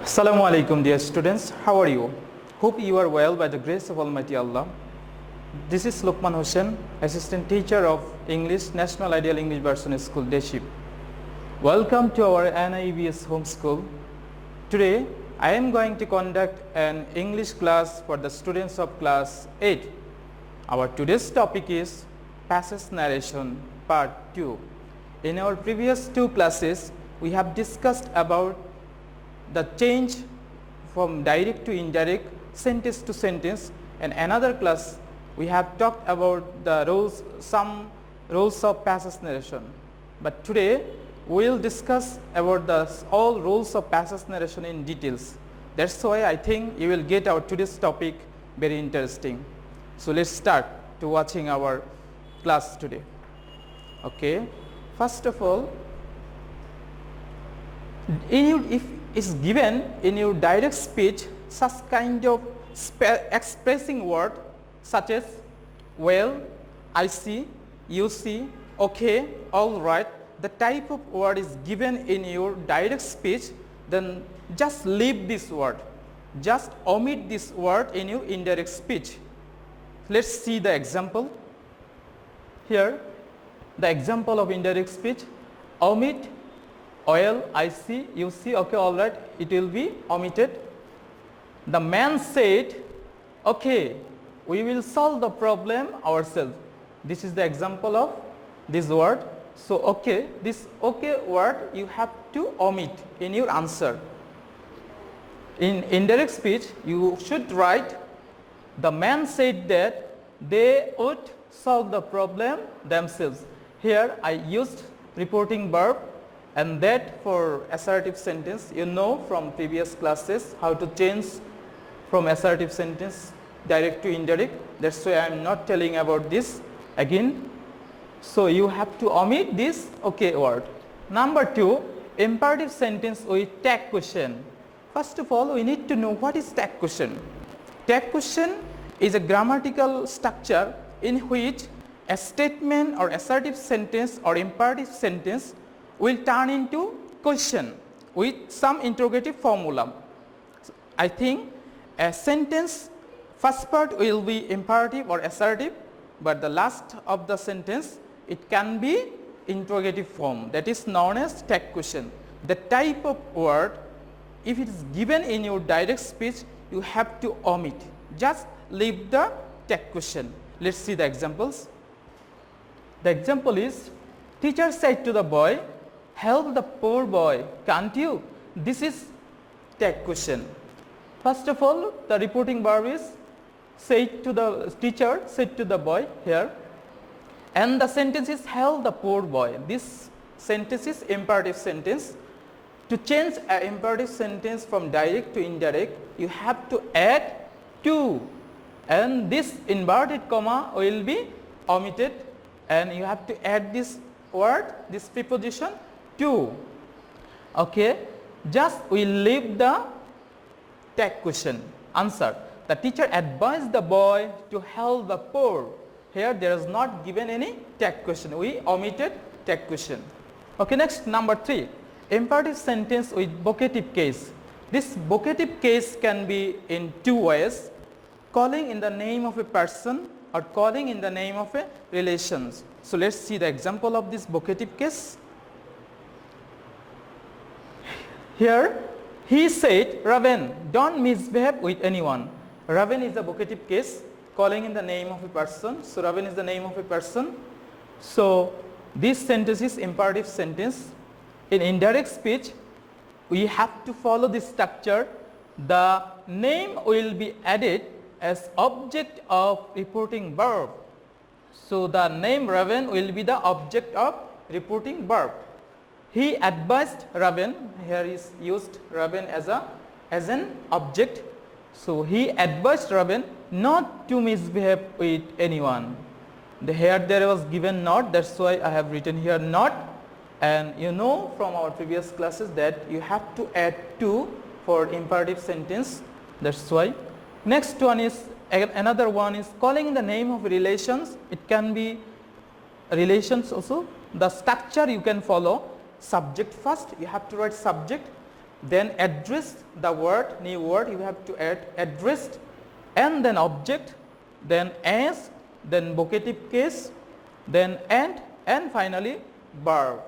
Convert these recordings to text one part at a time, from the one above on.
Assalamu alaikum dear students, how are you? Hope you are well by the grace of Almighty Allah. This is Lokman assistant teacher of English, National Ideal English Version School, Deship. Welcome to our NIEVS home school. Today I am going to conduct an English class for the students of class 8. Our today's topic is passage narration part 2. In our previous two classes we have discussed about the change from direct to indirect, sentence to sentence, and another class we have talked about the some rules of passage narration. But today we will discuss about all rules of passage narration in details. That's why I think you will get our today's topic very interesting. So let's start to watching our class today. Okay, first of all, if is given in your direct speech such kind of expressing word such as well, I see, you see, okay, all right, the type of word is given in your direct speech, then just leave this word, just omit this word in your indirect speech. Let's see the example. Here the example of indirect speech: omit oil, I see, you see, okay, all right, it will be omitted. The man said, okay, we will solve the problem ourselves. This is the example of this word. So okay, this okay word you have to omit in your answer. In indirect speech you should write, the man said that they would solve the problem themselves. Here I used reporting verb, and that for assertive sentence, you know from previous classes how to change from assertive sentence direct to indirect. That's why I am not telling about this again. So you have to omit this okay word. Number 2, imperative sentence with tag question. First of all, we need to know what is tag question. Tag question is a grammatical structure in which a statement or assertive sentence or imperative sentence will turn into question with some interrogative formula. I think a sentence first part will be imperative or assertive, but the last of the sentence it can be interrogative form, that is known as tag question. The type of word, if it is given in your direct speech, you have to omit, just leave the tag question. Let's see the examples. The example is, teacher said to the boy, help the poor boy, can't you? This is tag question. First of all, the reporting verb is said to the teacher, said to the boy here, and the sentence is help the poor boy. This sentence is imperative sentence. To change an imperative sentence from direct to indirect, you have to add to, and this inverted comma will be omitted, and you have to add this word, this preposition to. Okay, just we leave the tag question. Answer: the teacher advised the boy to help the poor. Here there is not given any tag question, we omitted tag question. Okay, next, number 3, imperative sentence with vocative case. This vocative case can be in two ways: calling in the name of a person or calling in the name of a relation. So let's see the example of this vocative case. Here he said, Raven, don't misbehave with anyone. Raven is a vocative case, calling in the name of a person. So Raven is the name of a person. So this sentence is imperative sentence. In indirect speech we have to follow this structure. The name will be added as object of reporting verb. So the name Raven will be the object of reporting verb. He advised Raven, here is used Raven as an object. So he advised Raven not to misbehave with anyone. Here there was given not, that's why I have written here not, and you know from our previous classes that you have to add to for imperative sentence, that's why. Next one is, another one is calling in the name of relations. It can be relations also. The structure you can follow: subject first, you have to write subject, then address the word, new word, you have to add addressed, and then object, then as, then vocative case, then and finally verb.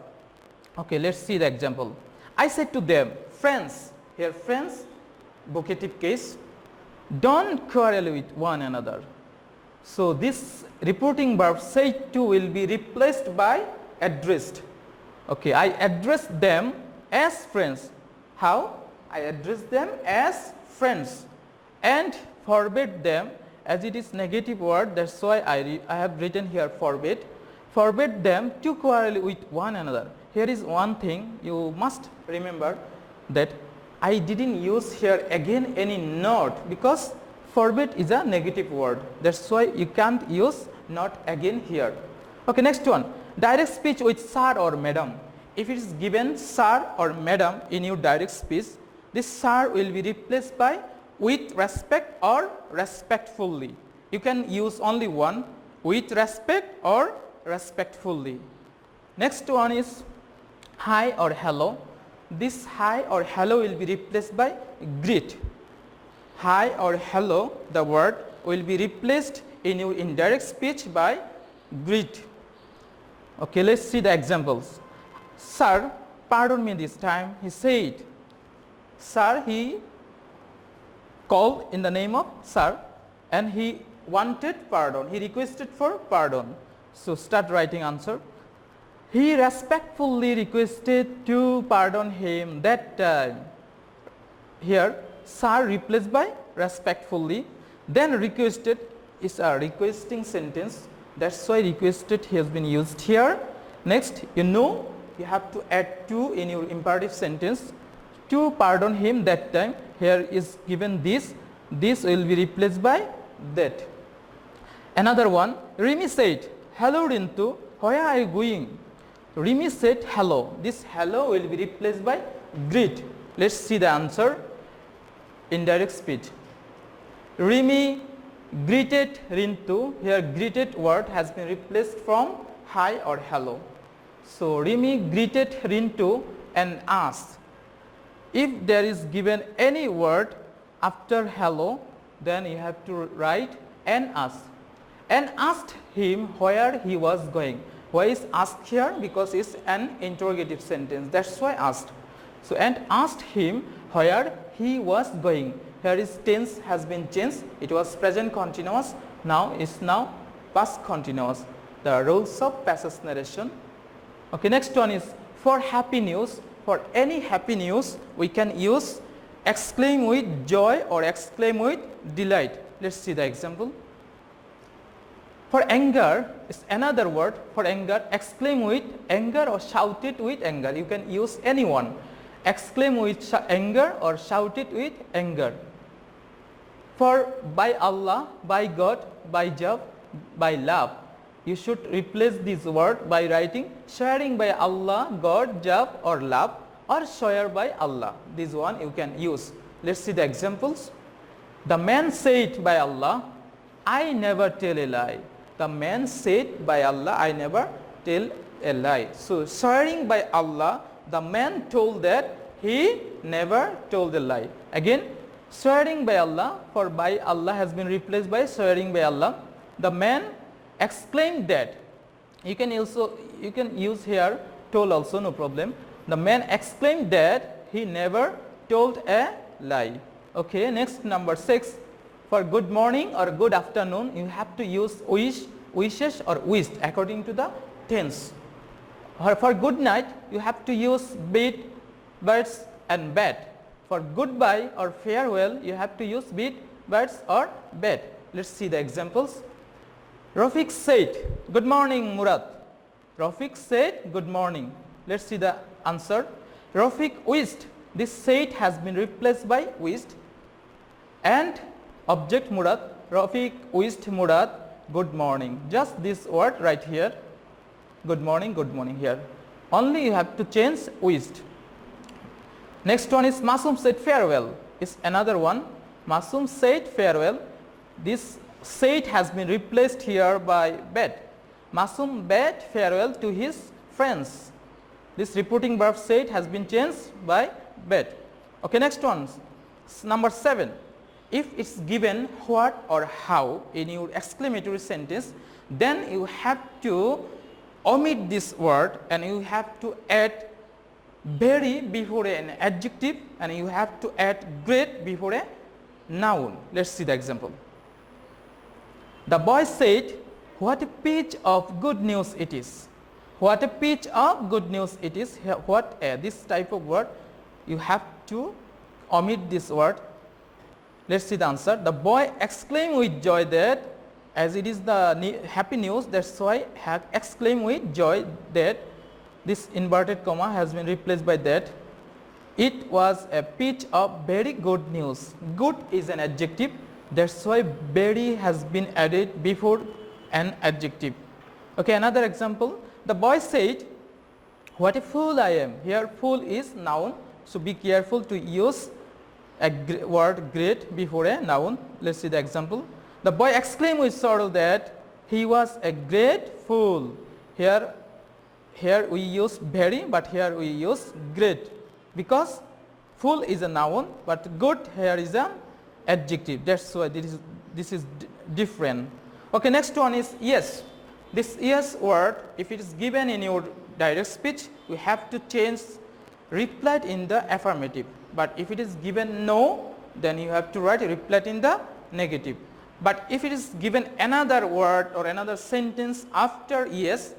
Okay, let's see the example. I said to them, friends, here friends, vocative case, don't quarrel with one another. So this reporting verb said to will be replaced by addressed. Okay, I address them as friends. How? I address them as friends and forbid them, as it is negative word, that's why I have written here forbid. Forbid them to quarrel with one another. Here is one thing you must remember, that I didn't use here again any not, because forbid is a negative word. That's why you can't use not again here. Okay, next one. Direct speech with sir or madam. If it is given sir or madam in your direct speech, this sir will be replaced by with respect or respectfully. You can use only one, with respect or respectfully. Next one is hi or hello. This hi or hello will be replaced by greet. Hi or hello, the word will be replaced in your indirect speech by greet. Okay, let's see the examples. Sir, pardon me this time, he said. Sir, he called in the name of sir and he wanted pardon. He requested for pardon. So start writing answer. He respectfully requested to pardon him that time. Here, sir replaced by respectfully. Then requested is a requesting sentence. That's why requested has been used here. Next, you have to add to in your imperative sentence. To pardon him that time. Here is given this. This will be replaced by that. Another one, Rimi said, hello Rintu, where are you going? Rimi said hello. This hello will be replaced by greet. Let's see the answer. Indirect speech. Rimi greeted Rintu. Here greeted word has been replaced from hi or hello. So Rimi greeted Rintu and asked. If there is given any word after hello, then you have to write and ask. And asked him where he was going. Why is asked here? Because it's an interrogative sentence. That's why asked. So and asked him where he was going. Here is tense has been changed. It was present continuous. Now is now past continuous. The rules of passage narration. Okay, next one is for happy news. For any happy news, we can use exclaim with joy or exclaim with delight. Let's see the example. For anger is another word. For anger, exclaim with anger or shout it with anger. You can use any one. Exclaim with anger or shout it with anger. For by Allah, by God, by Job, by love. You should replace this word by writing swearing by Allah, God, Job or love, or swear by Allah. This one you can use. Let's see the examples. The man said by Allah, I never tell a lie. The man said by Allah, I never tell a lie. So swearing by Allah, the man told that he never told a lie. Again, swearing by Allah, for by Allah has been replaced by swearing by Allah. The man exclaimed that. You can use here told also, no problem. The man exclaimed that he never told a lie. Okay, next number 6. For good morning or good afternoon, you have to use wish, wishes or wished according to the tense. Or for good night, you have to use bid, birds and bed. For goodbye or farewell, you have to use bid, birds or bed. Let's see the examples. Rafiq said, good morning Murad. Rafiq said, good morning. Let's see the answer. Rafiq wished. This said has been replaced by wished. And object Murad. Rafiq wished Murad good morning. Just this word right here. Good morning here. Only you have to change wished. Next one is Masum said farewell. Is another one. Masum said farewell. This said has been replaced here by bade. Masum bade farewell to his friends. This reporting verb said has been changed by bade. Okay, next one, number 7. If it's given what or how in your exclamatory sentence, then you have to omit this word and you have to add very before an adjective and you have to add great before a noun. Let's see the example. The boy said, "What a pitch of good news it is." What a pitch of good news it is. This type of word, you have to omit this word. Let's see the answer. The boy exclaimed with joy that, as it is the happy news, that's why exclaimed with joy that this inverted comma has been replaced by that. It was a pitch of very good news. Good is an adjective, that's why very has been added before an adjective. Okay, another example. The boy said, "What a fool I am." Here fool is noun, so be careful to use a word great before a noun. Let's see the example. The boy exclaimed with sorrow that he was a great fool. Here we use very, but here we use great, because fool is a noun but good here is an adjective. That's why this is different. Okay, next one is yes. This yes word, if it is given in your direct speech, you have to change replied in the affirmative. But if it is given no, then you have to write replied in the negative. But if it is given another word or another sentence after yes,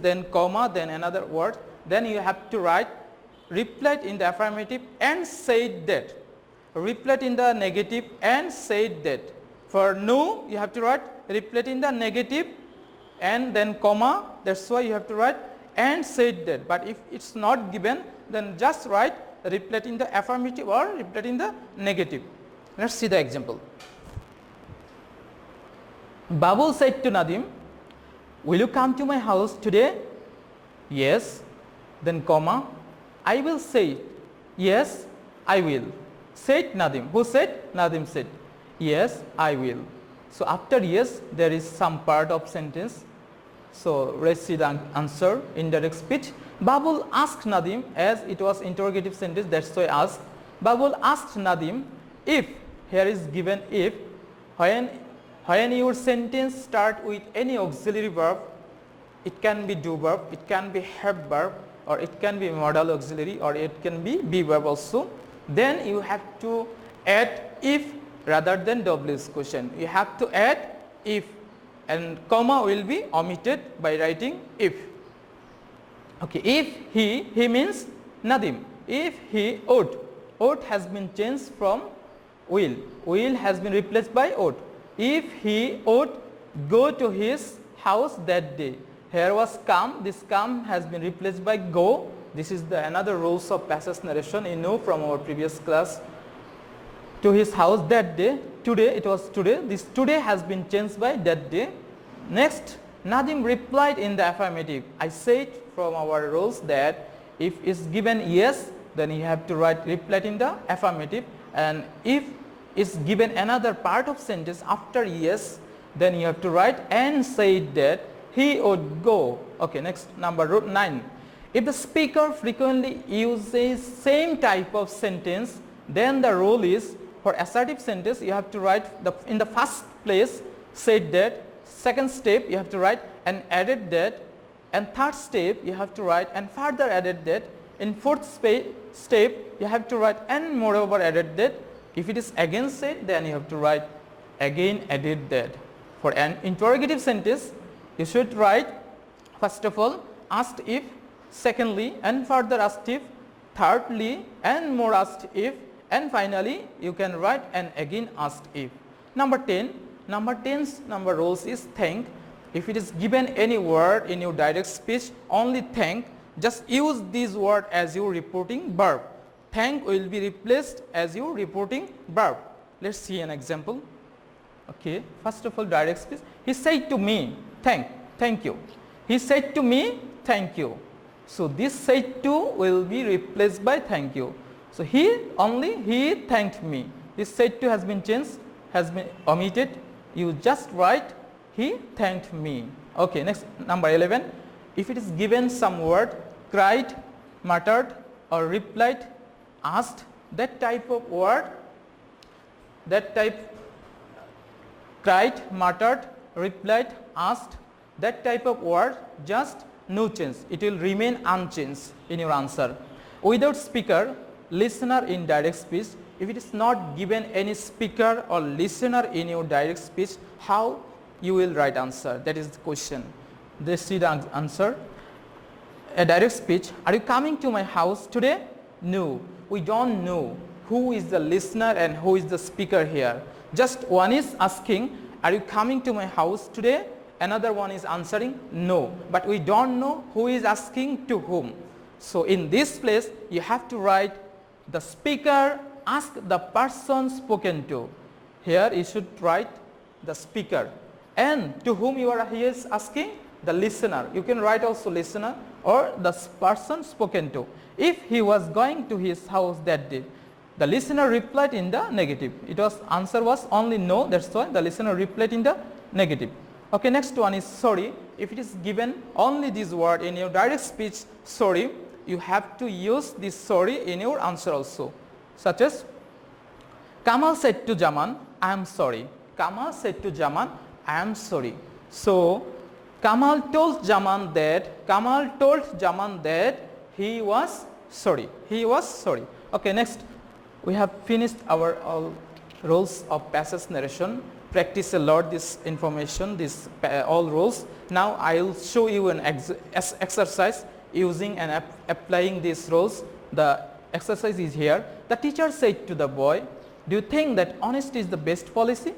then comma, then another word, then you have to write replied in the affirmative and said that. Replied in the negative and said that. For no, you have to write replied in the negative and then comma, that's why you have to write and said that. But if it's not given, then just write replied in the affirmative or replied in the negative. Let's see the example. Babul said to Nadim, "Will you come to my house today?" Yes, then comma, I will say, yes, I will. Said Nadim. Who said? Nadim said, yes, I will. So after yes, there is some part of sentence. So let's see the answer. Indirect speech. Babul asked Nadim, as it was interrogative sentence, that's why I asked. Babul asked Nadim if, here is given if, when your sentence start with any auxiliary verb, it can be do verb, it can be have verb, or it can be modal auxiliary, or it can be verb also. Then you have to add if rather than WH question. You have to add if, and comma will be omitted by writing if. Okay, if he means Nadim. If he ought has been changed from will has been replaced by ought. If he ought go to his house that day. Here was come, this come has been replaced by go. This is the another rules of passage narration you know from our previous class. To his house that day. Today, it was today. This today has been changed by that day. Next, Nadim replied in the affirmative. I said from our rules that if it's given yes, then you have to write replied in the affirmative, and if it's given another part of sentence after yes, then you have to write and said that he would go. Okay, next number 9. If the speaker frequently uses same type of sentence, then the rule is for assertive sentence you have to write in the first place said that, second step you have to write and added that, and third step you have to write and further added that, in fourth step you have to write and moreover added that. If it is again said, then you have to write again added that. For an interrogative sentence you should write first of all asked if, secondly and further asked if, thirdly and more asked if, and finally you can write and again asked if. Number 10's number rules is thank. If it is given any word in your direct speech, only thank, just use this word as your reporting verb. Thank will be replaced as your reporting verb. Let's see an example. Okay, first of all direct speech. He said to me, thank you. He said to me, thank you. So this said to will be replaced by thank you. So he thanked me. This said to has been changed, has been omitted. You just write he thanked me. Okay, next number 11. If it is given some word, cried, muttered or replied, asked, that type of word, that type cried, muttered, replied, asked, that type of word, just no change. It will remain unchanged in your answer. Without speaker, listener in direct speech, if it is not given any speaker or listener in your direct speech, how you will write answer? That is the question. They see the answer. A direct speech, are you coming to my house today? No, we don't know who is the listener and who is the speaker here. Just one is asking, are you coming to my house today? Another one is answering, no, but we don't know who is asking to whom. So in this place, you have to write the speaker ask the person spoken to. Here you should write the speaker, and to whom he is asking, the listener. You can write also listener or the person spoken to. If he was going to his house that day, the listener replied in the negative. Answer was only no, that's why the listener replied in the negative. Okay, next one is sorry. If it is given only this word in your direct speech, sorry, you have to use this sorry in your answer also. Such as, Kamal said to Jaman, I am sorry. Kamal said to Jaman, I am sorry. So, Kamal told Jaman that he was sorry. He was sorry. Okay, next we have finished our all rules of passage narration. Practice a lot this information, all rules. Now I will show you an exercise using and applying these rules. The exercise is here. The teacher said to the boy, do you think that honesty is the best policy?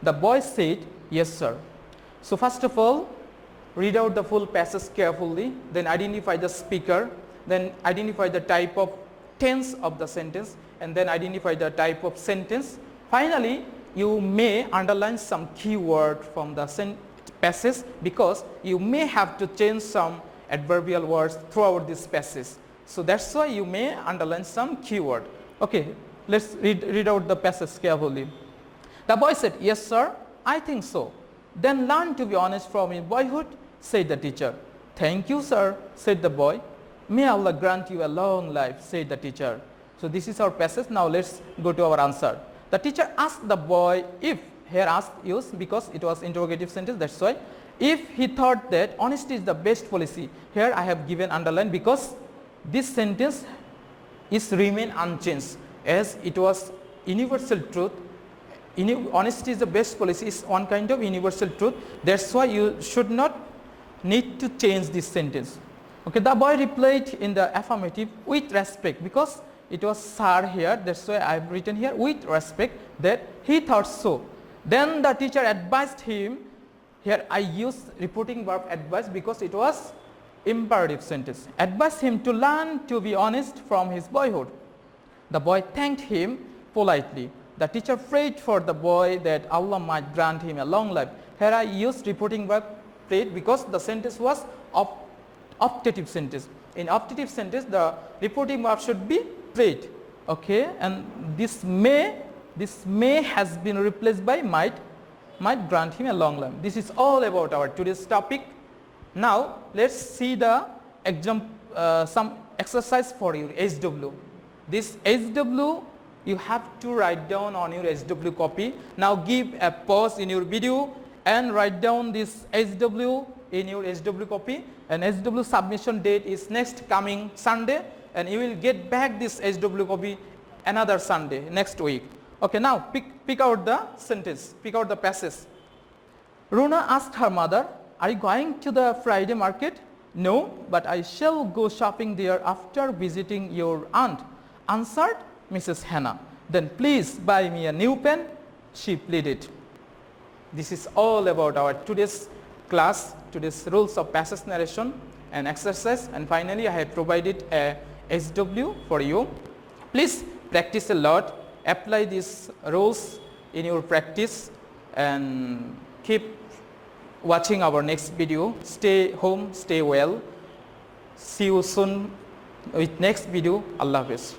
The boy said, yes sir. So first of all, read out the full passage carefully, then identify the speaker, then identify the type of tense of the sentence, and then identify the type of sentence. Finally, you may underline some keyword from the passage, because you may have to change some adverbial words throughout this passage. So that's why you may underline some keyword. Okay, let's read out the passage carefully. The boy said, yes sir, I think so. Then learn to be honest from your boyhood, said the teacher. Thank you sir, said the boy. May Allah grant you a long life, said the teacher. So this is our passage. Now let's go to our answer. The teacher asked the boy if, here asked used because it was interrogative sentence, that's why. If he thought that honesty is the best policy, here I have given underline because this sentence is remain unchanged, as it was universal truth. Honesty is the best policy is one kind of universal truth. That's why you should not need to change this sentence. Okay, the boy replied in the affirmative with respect, because it was sir here, that's why I have written here with respect that he thought so. Then the teacher advised him, here I use reporting verb advise because it was imperative sentence. Advised him to learn to be honest from his boyhood. The boy thanked him politely. The teacher prayed for the boy that Allah might grant him a long life. Here I used reporting verb prayed because the sentence was optative sentence. In optative sentence, the reporting verb should be prayed. Okay, and this may has been replaced by might grant him a long life. This is all about our today's topic. Now let's see the some exercise for your HW. This HW you have to write down on your HW copy. Now give a pause in your video and write down this HW in your HW copy, and HW submission date is next coming Sunday, and you will get back this HW copy another Sunday next week. Okay, now pick out the sentence, pick out the passage. Runa asked her mother, are you going to the Friday market? No, but I shall go shopping there after visiting your aunt, answered Mrs. Hannah. Then please buy me a new pen, she pleaded. This is all about our today's class, today's rules of passage narration and exercise, and finally I have provided a SW for you. Please practice a lot, apply these rules in your practice, and keep watching our next video. Stay home, stay well. See you soon with next video. Allah Hafiz.